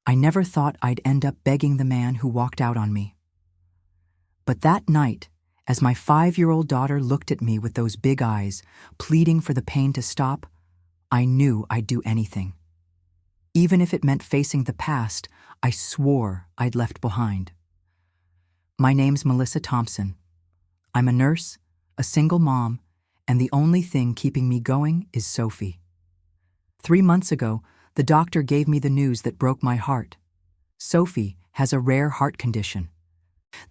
I never thought I'd end up begging the man who walked out on me. But that night, as my 5-year-old daughter looked at me with those big eyes, pleading for the pain to stop, I knew I'd do anything. Even if it meant facing the past I swore I'd left behind. My name's Melissa Thompson. I'm a nurse, a single mom, and the only thing keeping me going is Sophie. 3 months ago, the doctor gave me the news that broke my heart. Sophie has a rare heart condition.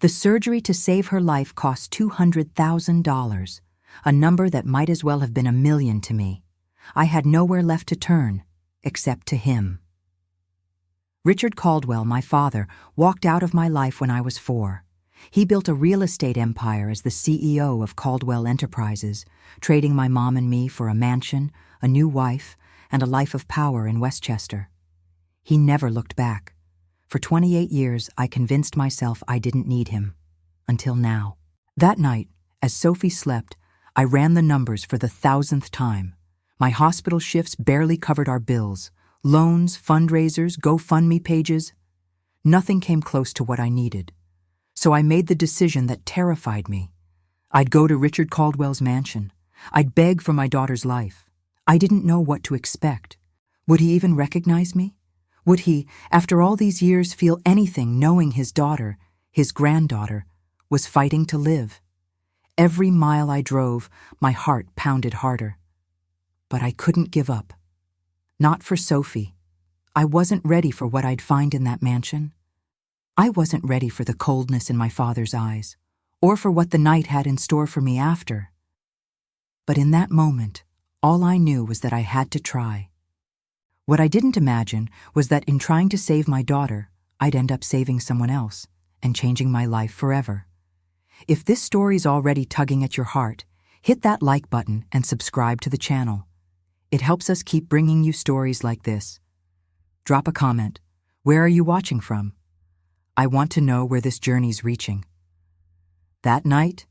The surgery to save her life cost $200,000, a number that might as well have been $1 million to me. I had nowhere left to turn, except to him. Richard Caldwell, my father, walked out of my life when I was 4. He built a real estate empire as the CEO of Caldwell Enterprises, trading my mom and me for a mansion, a new wife, and a life of power in Westchester. He never looked back. For 28 years, I convinced myself I didn't need him. Until now. That night, as Sophie slept, I ran the numbers for the 1,000th time. My hospital shifts barely covered our bills. Loans, fundraisers, GoFundMe pages. Nothing came close to what I needed. So I made the decision that terrified me. I'd go to Richard Caldwell's mansion. I'd beg for my daughter's life. I didn't know what to expect. Would he even recognize me? Would he, after all these years, feel anything knowing his daughter, his granddaughter, was fighting to live? Every mile I drove, my heart pounded harder. But I couldn't give up. Not for Sophie. I wasn't ready for what I'd find in that mansion. I wasn't ready for the coldness in my father's eyes, or for what the night had in store for me after. But in that moment, all I knew was that I had to try. What I didn't imagine was that in trying to save my daughter, I'd end up saving someone else and changing my life forever. If this story's already tugging at your heart, hit that like button and subscribe to the channel. It helps us keep bringing you stories like this. Drop a comment. Where are you watching from? I want to know where this journey's reaching. That night,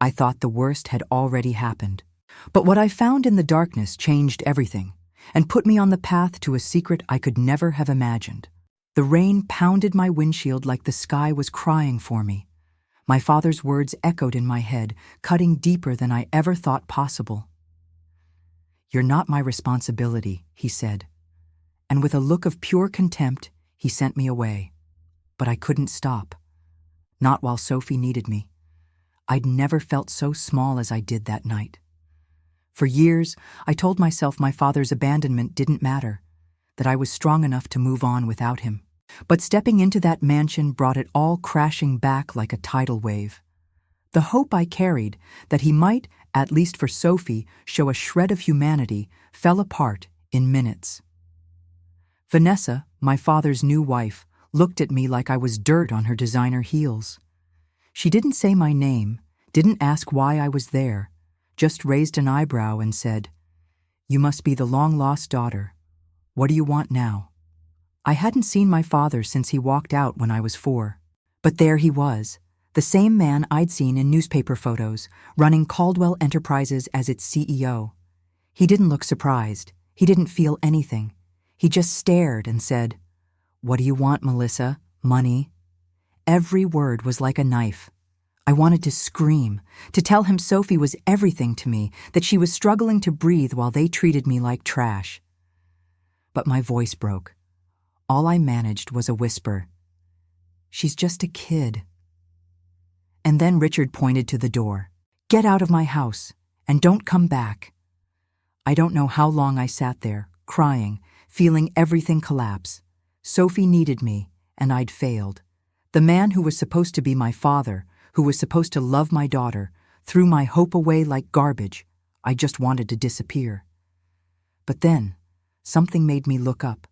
I thought the worst had already happened. But what I found in the darkness changed everything and put me on the path to a secret I could never have imagined. The rain pounded my windshield like the sky was crying for me. My father's words echoed in my head, cutting deeper than I ever thought possible. "You're not my responsibility," he said. And with a look of pure contempt, he sent me away. But I couldn't stop. Not while Sophie needed me. I'd never felt so small as I did that night. For years, I told myself my father's abandonment didn't matter, that I was strong enough to move on without him. But stepping into that mansion brought it all crashing back like a tidal wave. The hope I carried, that he might, at least for Sophie, show a shred of humanity, fell apart in minutes. Vanessa, my father's new wife, looked at me like I was dirt on her designer heels. She didn't say my name, didn't ask why I was there, just raised an eyebrow and said, "You must be the long-lost daughter. What do you want now?" I hadn't seen my father since he walked out when I was 4. But there he was, the same man I'd seen in newspaper photos, running Caldwell Enterprises as its CEO. He didn't look surprised. He didn't feel anything. He just stared and said, "What do you want, Melissa? Money?" Every word was like a knife. I wanted to scream, to tell him Sophie was everything to me, that she was struggling to breathe while they treated me like trash. But my voice broke. All I managed was a whisper. "She's just a kid." And then Richard pointed to the door. "Get out of my house, and don't come back." I don't know how long I sat there, crying, feeling everything collapse. Sophie needed me, and I'd failed. The man who was supposed to be my father, who was supposed to love my daughter, threw my hope away like garbage. I just wanted to disappear. But then, something made me look up.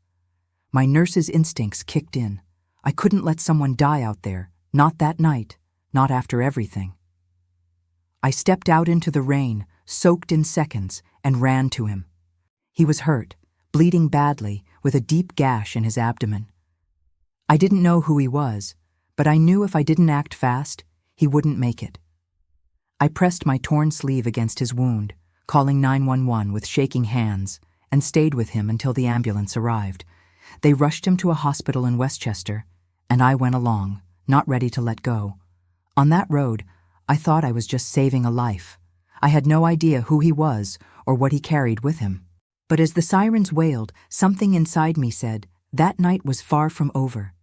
My nurse's instincts kicked in. I couldn't let someone die out there, not that night, not after everything. I stepped out into the rain, soaked in seconds, and ran to him. He was hurt, bleeding badly, with a deep gash in his abdomen. I didn't know who he was, but I knew if I didn't act fast, he wouldn't make it. I pressed my torn sleeve against his wound, calling 911 with shaking hands, and stayed with him until the ambulance arrived. They rushed him to a hospital in Westchester, and I went along, not ready to let go. On that road, I thought I was just saving a life. I had no idea who he was or what he carried with him. But as the sirens wailed, something inside me said that night was far from over,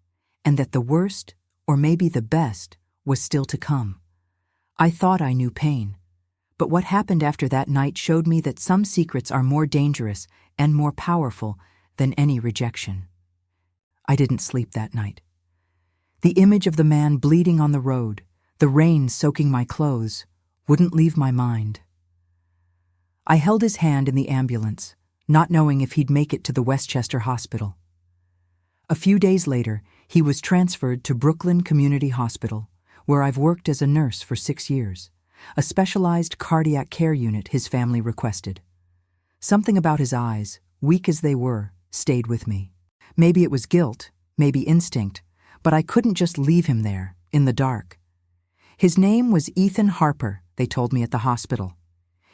and that the worst, or maybe the best, was still to come. I thought I knew pain, but what happened after that night showed me that some secrets are more dangerous and more powerful than any rejection. I didn't sleep that night. The image of the man bleeding on the road, the rain soaking my clothes, wouldn't leave my mind. I held his hand in the ambulance, not knowing if he'd make it to the Westchester Hospital. A few days later, he was transferred to Brooklyn Community Hospital, where I've worked as a nurse for 6 years, a specialized cardiac care unit his family requested. Something about his eyes, weak as they were, stayed with me. Maybe it was guilt, maybe instinct, but I couldn't just leave him there, in the dark. His name was Ethan Harper, they told me at the hospital.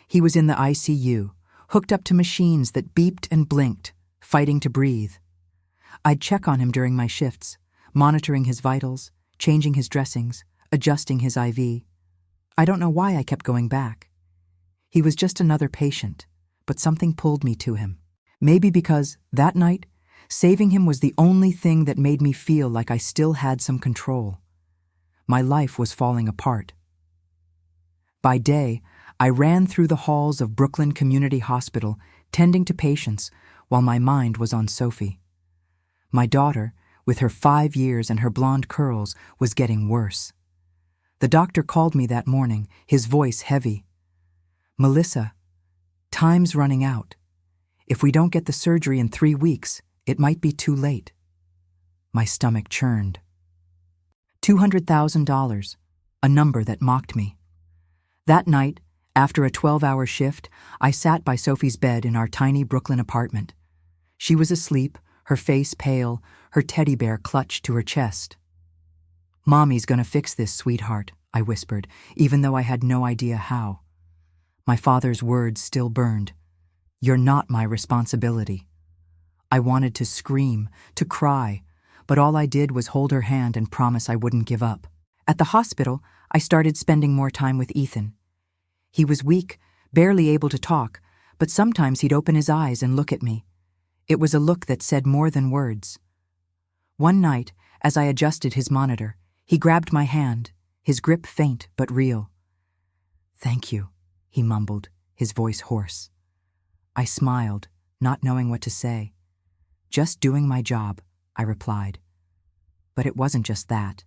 He was in the ICU, hooked up to machines that beeped and blinked, fighting to breathe. I'd check on him during my shifts, monitoring his vitals, changing his dressings, adjusting his IV. I don't know why I kept going back. He was just another patient, but something pulled me to him. Maybe because, that night, saving him was the only thing that made me feel like I still had some control. My life was falling apart. By day, I ran through the halls of Brooklyn Community Hospital, tending to patients, while my mind was on Sophie. My daughter, with her 5 years and her blonde curls, was getting worse. The doctor called me that morning, his voice heavy. "Melissa, time's running out. If we don't get the surgery in 3 weeks, it might be too late." My stomach churned. $200,000, a number that mocked me. That night, after a 12-hour shift, I sat by Sophie's bed in our tiny Brooklyn apartment. She was asleep, her face pale, her teddy bear clutched to her chest. "Mommy's gonna fix this, sweetheart," I whispered, even though I had no idea how. My father's words still burned. "You're not my responsibility." I wanted to scream, to cry, but all I did was hold her hand and promise I wouldn't give up. At the hospital, I started spending more time with Ethan. He was weak, barely able to talk, but sometimes he'd open his eyes and look at me. It was a look that said more than words. One night, as I adjusted his monitor, he grabbed my hand, his grip faint but real. "Thank you," he mumbled, his voice hoarse. I smiled, not knowing what to say. "Just doing my job," I replied. But it wasn't just that.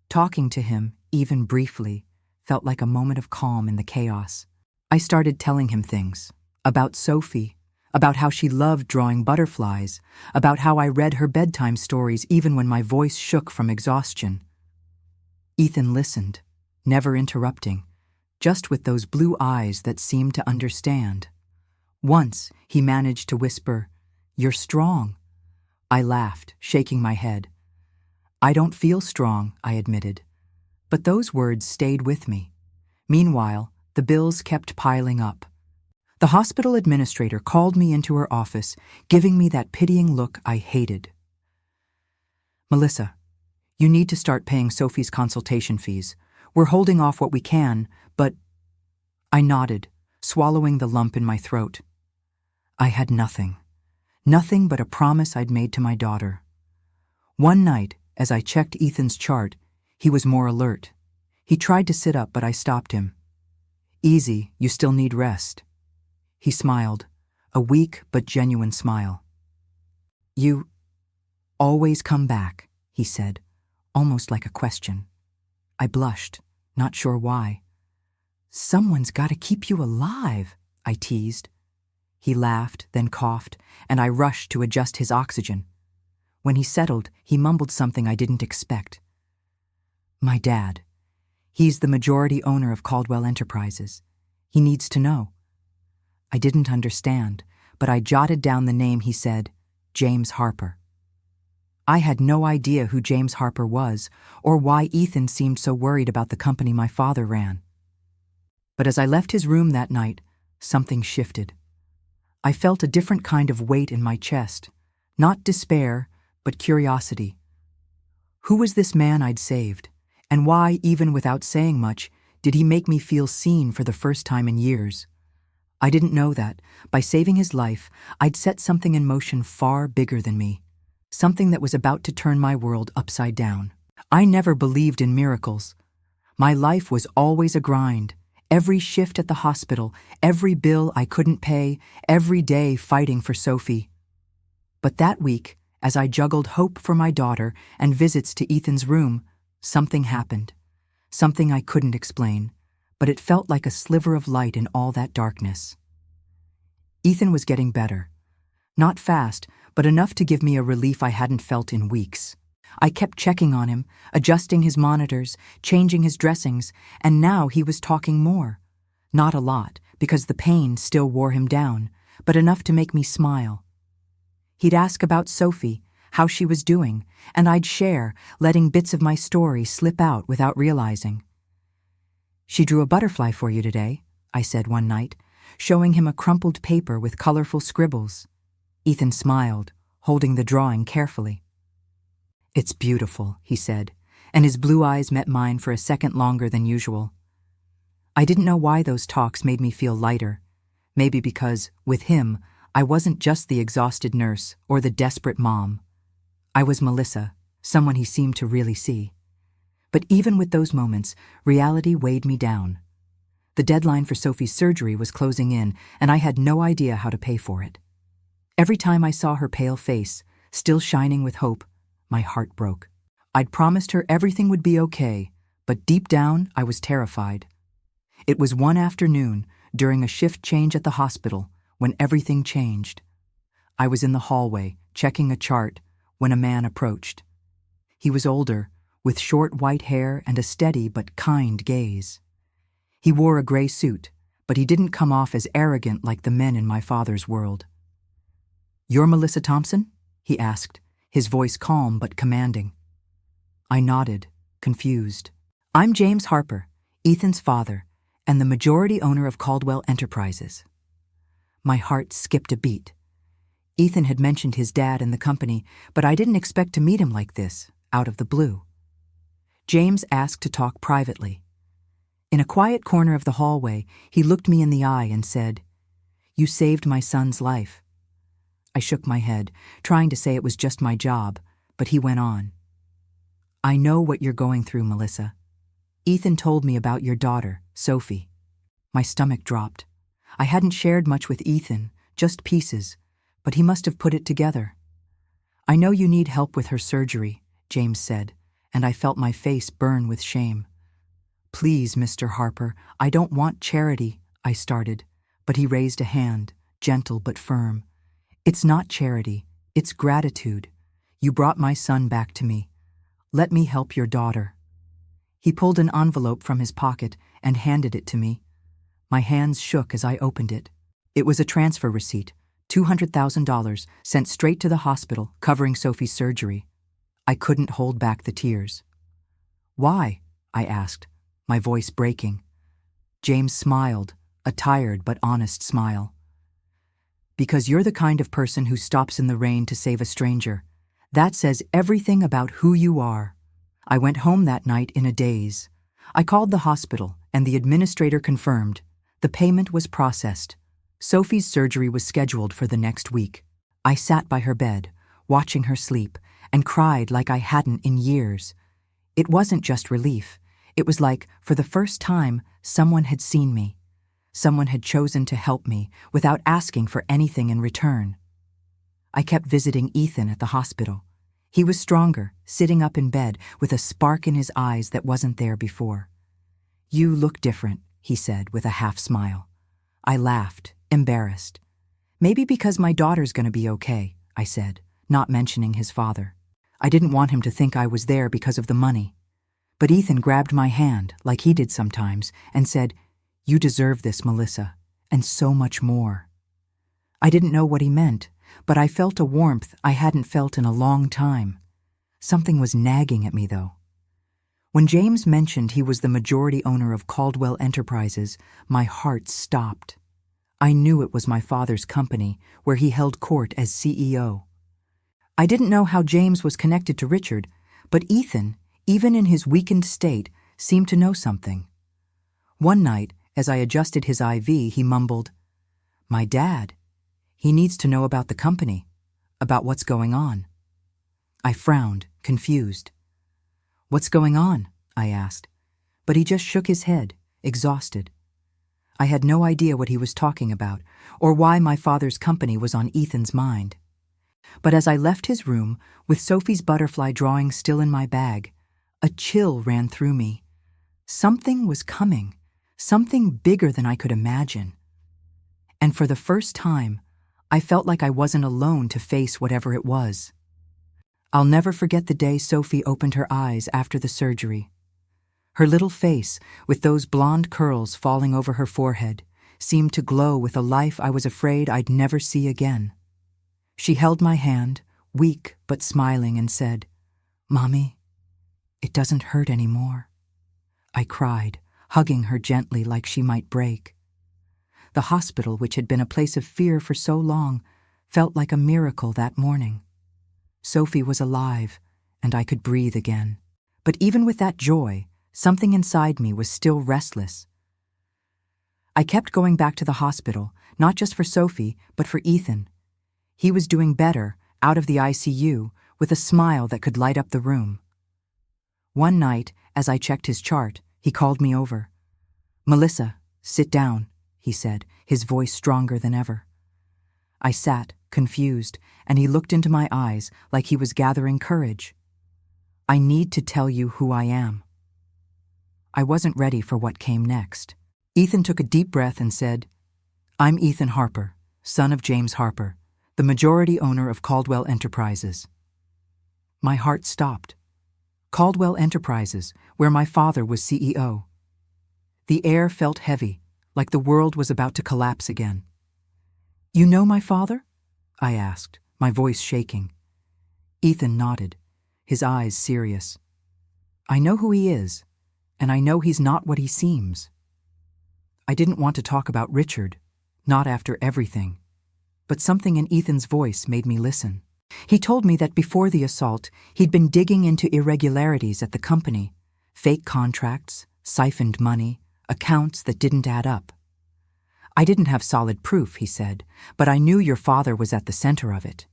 Talking to him, even briefly, felt like a moment of calm in the chaos. I started telling him things about Sophie, about how she loved drawing butterflies, about how I read her bedtime stories even when my voice shook from exhaustion. Ethan listened, never interrupting, just with those blue eyes that seemed to understand. Once, he managed to whisper, "You're strong." I laughed, shaking my head. "I don't feel strong," I admitted. But those words stayed with me. Meanwhile, the bills kept piling up. The hospital administrator called me into her office, giving me that pitying look I hated. "Melissa, you need to start paying Sophie's consultation fees. We're holding off what we can, but—" I nodded, swallowing the lump in my throat. I had nothing. Nothing but a promise I'd made to my daughter. One night, as I checked Ethan's chart, he was more alert. He tried to sit up, but I stopped him. "Easy, you still need rest." He smiled, a weak but genuine smile. "You always come back," he said, almost like a question. I blushed, not sure why. "Someone's got to keep you alive," I teased. He laughed, then coughed, and I rushed to adjust his oxygen. When he settled, he mumbled something I didn't expect. "My dad. He's the majority owner of Caldwell Enterprises. He needs to know." I didn't understand, but I jotted down the name he said, James Harper. I had no idea who James Harper was or why Ethan seemed so worried about the company my father ran. But as I left his room that night, something shifted. I felt a different kind of weight in my chest, Not despair, but curiosity. Who was this man I'd saved? And why, even without saying much, did he make me feel seen for the first time in years? I didn't know that, by saving his life, I'd set something in motion far bigger than me. Something that was about to turn my world upside down. I never believed in miracles. My life was always a grind. Every shift at the hospital, every bill I couldn't pay, every day fighting for Sophie. But that week, as I juggled hope for my daughter and visits to Ethan's room, something happened. Something I couldn't explain, but it felt like a sliver of light in all that darkness. Ethan was getting better. Not fast, but enough to give me a relief I hadn't felt in weeks. I kept checking on him, adjusting his monitors, changing his dressings, and now he was talking more. Not a lot, because the pain still wore him down, but enough to make me smile. He'd ask about Sophie, how she was doing, and I'd share, letting bits of my story slip out without realizing. "She drew a butterfly for you today," I said one night, showing him a crumpled paper with colorful scribbles. Ethan smiled, holding the drawing carefully. "It's beautiful," he said, and his blue eyes met mine for a second longer than usual. I didn't know why those talks made me feel lighter. Maybe because, with him, I wasn't just the exhausted nurse or the desperate mom. I was Melissa, someone he seemed to really see. But even with those moments, reality weighed me down. The deadline for Sophie's surgery was closing in, and I had no idea how to pay for it. Every time I saw her pale face, still shining with hope, my heart broke. I'd promised her everything would be okay, but deep down I was terrified. It was one afternoon, during a shift change at the hospital, when everything changed. I was in the hallway, checking a chart, when a man approached. He was older, with short white hair and a steady but kind gaze. He wore a gray suit, but he didn't come off as arrogant like the men in my father's world. "You're Melissa Thompson?" he asked, his voice calm but commanding. I nodded, confused. "I'm James Harper, Ethan's father, and the majority owner of Caldwell Enterprises." My heart skipped a beat. Ethan had mentioned his dad and the company, but I didn't expect to meet him like this, out of the blue. James asked to talk privately. In a quiet corner of the hallway, he looked me in the eye and said, "You saved my son's life." I shook my head, trying to say it was just my job, but he went on. "I know what you're going through, Melissa. Ethan told me about your daughter, Sophie." My stomach dropped. I hadn't shared much with Ethan, just pieces, but he must have put it together. "I know you need help with her surgery," James said, and I felt my face burn with shame. "Please, Mr. Harper, I don't want charity," I started, but he raised a hand, gentle but firm. "It's not charity, it's gratitude. You brought my son back to me. Let me help your daughter." He pulled an envelope from his pocket and handed it to me. My hands shook as I opened it. It was a transfer receipt, $200,000, sent straight to the hospital, covering Sophie's surgery. I couldn't hold back the tears. "Why?" I asked, my voice breaking. James smiled, a tired but honest smile. "Because you're the kind of person who stops in the rain to save a stranger. That says everything about who you are." I went home that night in a daze. I called the hospital, and the administrator confirmed. The payment was processed. Sophie's surgery was scheduled for the next week. I sat by her bed, watching her sleep, and cried like I hadn't in years. It wasn't just relief. It was like, for the first time, someone had seen me. Someone had chosen to help me without asking for anything in return. I kept visiting Ethan at the hospital. He was stronger, sitting up in bed with a spark in his eyes that wasn't there before. "You look different," he said with a half smile. I laughed, embarrassed. "Maybe because my daughter's going to be okay," I said, not mentioning his father. I didn't want him to think I was there because of the money. But Ethan grabbed my hand, like he did sometimes, and said, "You deserve this, Melissa, and so much more." I didn't know what he meant, but I felt a warmth I hadn't felt in a long time. Something was nagging at me, though. When James mentioned he was the majority owner of Caldwell Enterprises, my heart stopped. I knew it was my father's company, where he held court as CEO. I didn't know how James was connected to Richard, but Ethan, even in his weakened state, seemed to know something. One night, as I adjusted his IV, he mumbled, "My dad. He needs to know about the company, about what's going on." I frowned, confused. "What's going on?" I asked, but he just shook his head, exhausted. I had no idea what he was talking about, or why my father's company was on Ethan's mind. But as I left his room, with Sophie's butterfly drawing still in my bag, a chill ran through me. Something was coming, something bigger than I could imagine. And for the first time, I felt like I wasn't alone to face whatever it was. I'll never forget the day Sophie opened her eyes after the surgery. Her little face, with those blonde curls falling over her forehead, seemed to glow with a life I was afraid I'd never see again. She held my hand, weak but smiling, and said, "Mommy, it doesn't hurt anymore." I cried, hugging her gently like she might break. The hospital, which had been a place of fear for so long, felt like a miracle that morning. Sophie was alive, and I could breathe again. But even with that joy, something inside me was still restless. I kept going back to the hospital, not just for Sophie, but for Ethan. He was doing better, out of the ICU, with a smile that could light up the room. One night, as I checked his chart, he called me over. "Melissa, sit down," he said, his voice stronger than ever. I sat, confused, and he looked into my eyes like he was gathering courage. "I need to tell you who I am." I wasn't ready for what came next. Ethan took a deep breath and said, "I'm Ethan Harper, son of James Harper, the majority owner of Caldwell Enterprises." My heart stopped. Caldwell Enterprises, where my father was CEO. The air felt heavy, like the world was about to collapse again. "You know my father?" I asked, my voice shaking. Ethan nodded, his eyes serious. "I know who he is, and I know he's not what he seems." I didn't want to talk about Richard, not after everything, but something in Ethan's voice made me listen. He told me that before the assault, he'd been digging into irregularities at the company, fake contracts, siphoned money, accounts that didn't add up. "I didn't have solid proof," he said, "but I knew your father was at the center of it."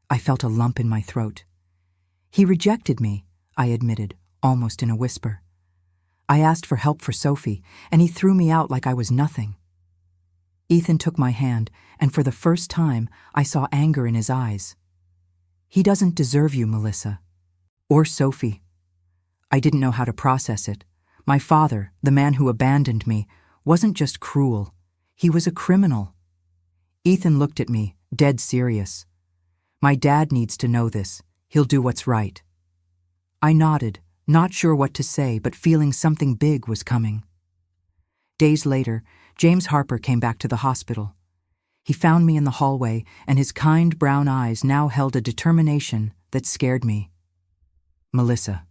I felt a lump in my throat. "He rejected me," I admitted, almost in a whisper. "I asked for help for Sophie, and he threw me out like I was nothing." Ethan took my hand, and for the first time, I saw anger in his eyes. "He doesn't deserve you, Melissa. Or Sophie." I didn't know how to process it. My father, the man who abandoned me, wasn't just cruel. He was a criminal. Ethan looked at me, dead serious. "My dad needs to know this. He'll do what's right." I nodded, not sure what to say, but feeling something big was coming. Days later, James Harper came back to the hospital. He found me in the hallway, and his kind brown eyes now held a determination that scared me. "Melissa,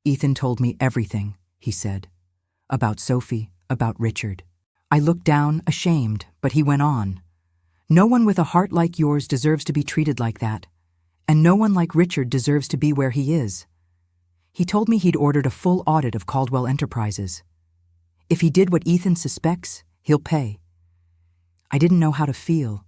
Ethan told me everything," he said. "About Sophie, about Richard." I looked down, ashamed, but he went on. "No one with a heart like yours deserves to be treated like that, and no one like Richard deserves to be where he is." He told me he'd ordered a full audit of Caldwell Enterprises. If he did what Ethan suspects, he'll pay. I didn't know how to feel.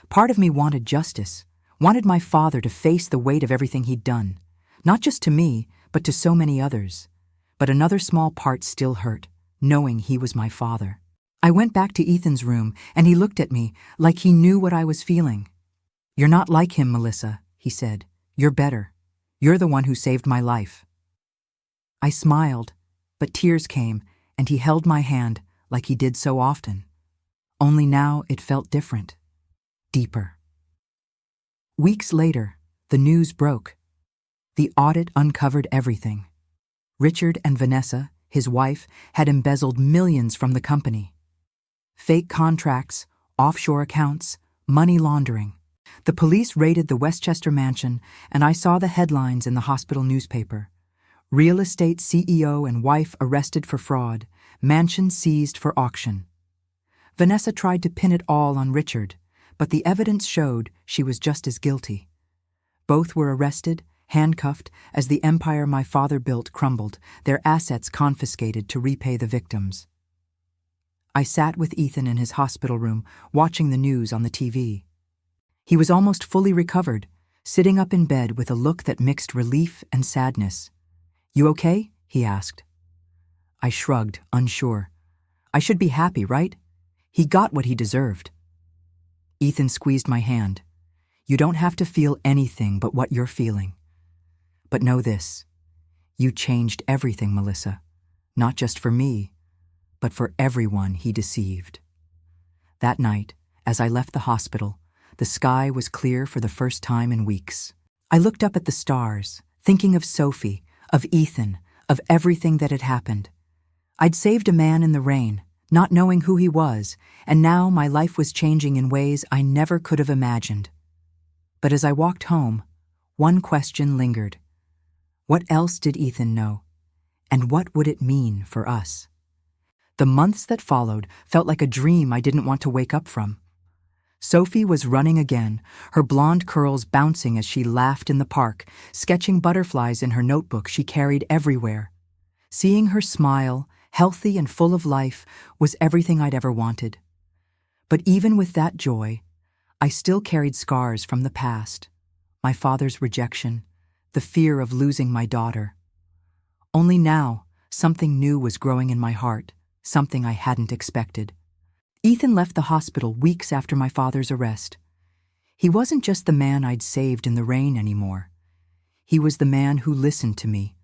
Part of me wanted justice, wanted my father to face the weight of everything he'd done, not just to me, but to so many others. But another small part still hurt, knowing he was my father. I went back to Ethan's room, and he looked at me like he knew what I was feeling. "You're not like him, Melissa," he said. "You're better. You're the one who saved my life." I smiled, but tears came, and he held my hand like he did so often. Only now it felt different, deeper. Weeks later, the news broke. The audit uncovered everything. Richard and Vanessa, his wife, had embezzled millions from the company. Fake contracts, offshore accounts, money laundering. The police raided the Westchester mansion, and I saw the headlines in the hospital newspaper. "Real estate CEO and wife arrested for fraud, mansion seized for auction." Vanessa tried to pin it all on Richard, but the evidence showed she was just as guilty. Both were arrested, handcuffed, as the empire my father built crumbled, their assets confiscated to repay the victims. I sat with Ethan in his hospital room, watching the news on the TV. He was almost fully recovered, sitting up in bed with a look that mixed relief and sadness. "You okay?" he asked. I shrugged, unsure. I should be happy, right? He got what he deserved. Ethan squeezed my hand. "You don't have to feel anything but what you're feeling. But know this, you changed everything, Melissa. Not just for me, but for everyone he deceived." That night, as I left the hospital, the sky was clear for the first time in weeks. I looked up at the stars, thinking of Sophie, of Ethan, of everything that had happened. I'd saved a man in the rain, not knowing who he was, and now my life was changing in ways I never could have imagined. But as I walked home, one question lingered. What else did Ethan know? And what would it mean for us? The months that followed felt like a dream I didn't want to wake up from. Sophie was running again, her blonde curls bouncing as she laughed in the park, sketching butterflies in her notebook she carried everywhere. Seeing her smile, healthy and full of life, was everything I'd ever wanted. But even with that joy, I still carried scars from the past. My father's rejection, the fear of losing my daughter. Only now, something new was growing in my heart, something I hadn't expected. Ethan left the hospital weeks after my father's arrest. He wasn't just the man I'd saved in the rain anymore. He was the man who listened to me,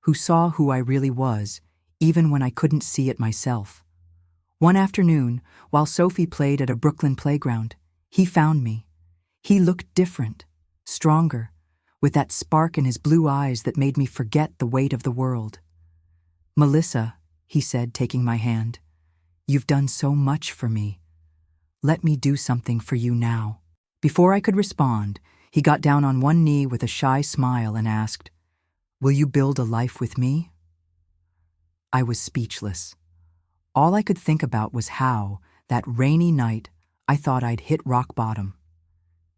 who saw who I really was, even when I couldn't see it myself. One afternoon, while Sophie played at a Brooklyn playground, he found me. He looked different, stronger, with that spark in his blue eyes that made me forget the weight of the world. "Melissa," he said, taking my hand, "you've done so much for me. Let me do something for you now." Before I could respond, he got down on one knee with a shy smile and asked, "Will you build a life with me?" I was speechless. All I could think about was how, that rainy night, I thought I'd hit rock bottom.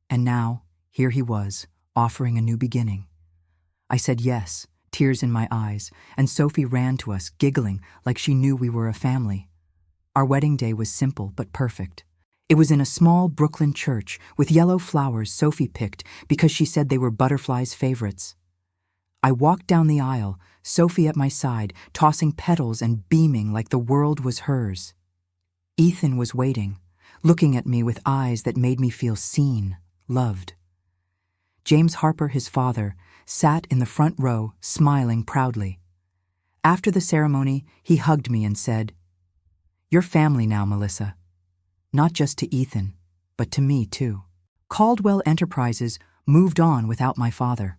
And now, here he was, offering a new beginning. I said yes, tears in my eyes, and Sophie ran to us, giggling like she knew we were a family. Our wedding day was simple but perfect. It was in a small Brooklyn church with yellow flowers Sophie picked because she said they were Butterfly's favorites. I walked down the aisle, Sophie at my side, tossing petals and beaming like the world was hers. Ethan was waiting, looking at me with eyes that made me feel seen, loved. James Harper, his father, sat in the front row, smiling proudly. After the ceremony, he hugged me and said, "You're family now, Melissa. Not just to Ethan, but to me too." Caldwell Enterprises moved on without my father.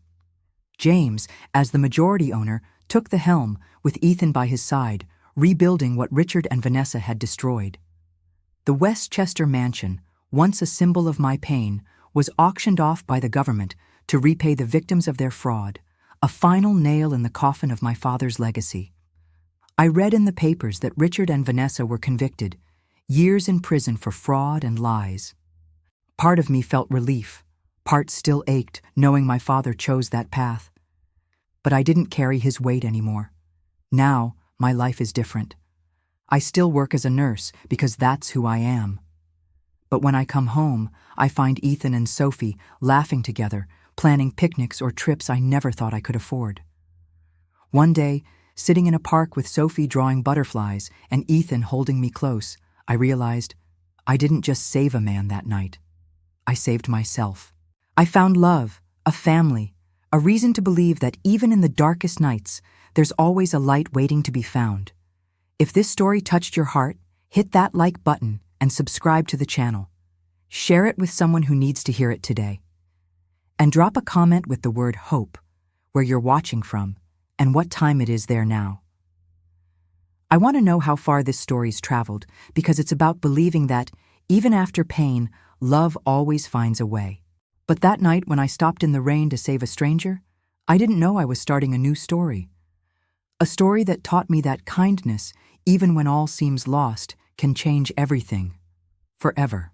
James, as the majority owner, took the helm with Ethan by his side, rebuilding what Richard and Vanessa had destroyed. The Westchester mansion, once a symbol of my pain, was auctioned off by the government to repay the victims of their fraud, a final nail in the coffin of my father's legacy. I read in the papers that Richard and Vanessa were convicted, years in prison for fraud and lies. Part of me felt relief, part still ached, knowing my father chose that path. But I didn't carry his weight anymore. Now, my life is different. I still work as a nurse because that's who I am. But when I come home, I find Ethan and Sophie laughing together, planning picnics or trips I never thought I could afford. One day, sitting in a park with Sophie drawing butterflies and Ethan holding me close, I realized I didn't just save a man that night. I saved myself. I found love, a family, a reason to believe that even in the darkest nights, there's always a light waiting to be found. If this story touched your heart, hit that like button and subscribe to the channel. Share it with someone who needs to hear it today. And drop a comment with the word hope, where you're watching from, and what time it is there now. I want to know how far this story's traveled, because it's about believing that, even after pain, love always finds a way. But that night when I stopped in the rain to save a stranger, I didn't know I was starting a new story. A story that taught me that kindness, even when all seems lost, can change everything, forever.